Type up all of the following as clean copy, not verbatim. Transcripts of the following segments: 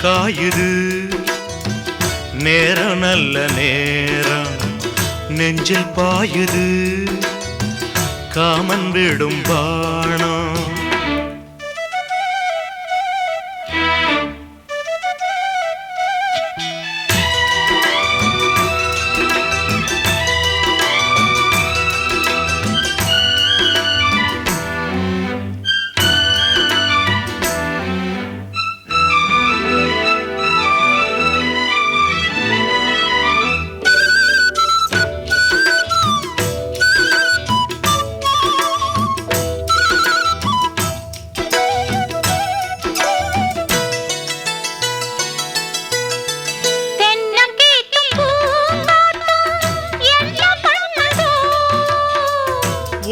காயுது நேரம் நல்ல நேரம் நெஞ்சில் பாயுது காமன் விடும் பாணம்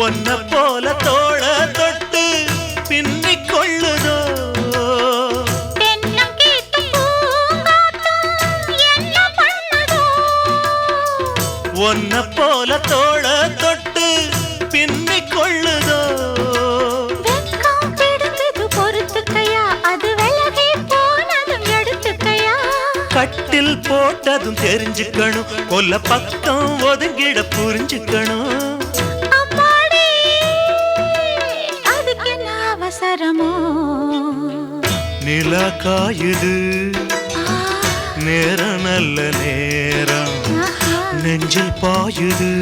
ஒன்ன போல தோள தொட்டு பின்னிக் கொள்ளுதோ ஒன்ன போல தோள தொட்டு பின்னிக் கொள்ளுதோ பொறுத்துக்கையா அது விலகி போனதும் எடுத்துக்கையா கட்டில் போட்டதும் தெரிஞ்சுக்கணும் கொல்ல பக்கம் ஒதுங்கிட புரிஞ்சுக்கணும் நிலா காயுது நேரம் நல்ல நேரம் நெஞ்சில் பாயுது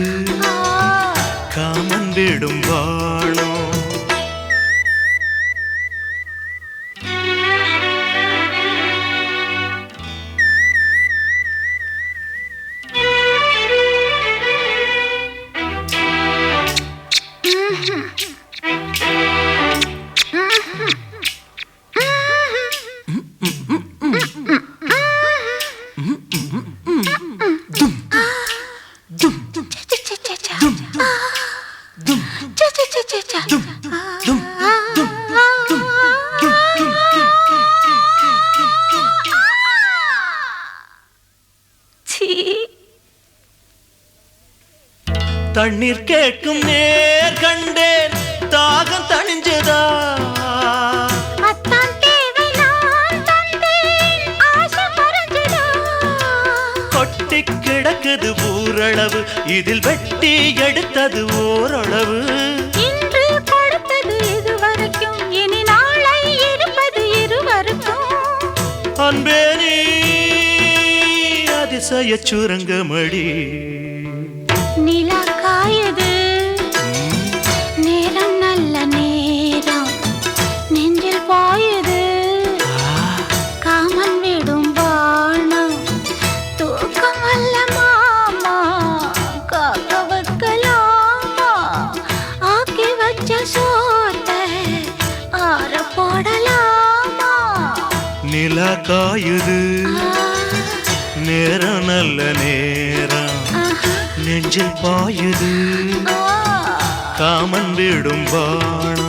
காமன் விடும் வாணம் தண்ணீர் கேட்கும் நேர் கண்டேன் தாகம் தணிஞ்சதா கொட்டி கிடக்குது ஊரளவு இதில் வெட்டி எடுத்தது ஓரளவு இன்று கொடுத்தது இதுவரைக்கும் இனி நாளை இருப்பது இருவருக்கும் அன்பே நீ அதிசய சுரங்கமடி நிலா காயுது நேரம் நல்ல நேரம் நெஞ்சில் பாயுது காமன் விடும் வாணம் தூக்கம் அல்ல மாமா காக்க வைக்கலாமா ஆக்கி வச்ச சோத்தை ஆற போடலாமா நிலா காயுது நேரம் நல்ல நேரம் நெஞ்சில் பாயுது காமன் விடும் வாணம்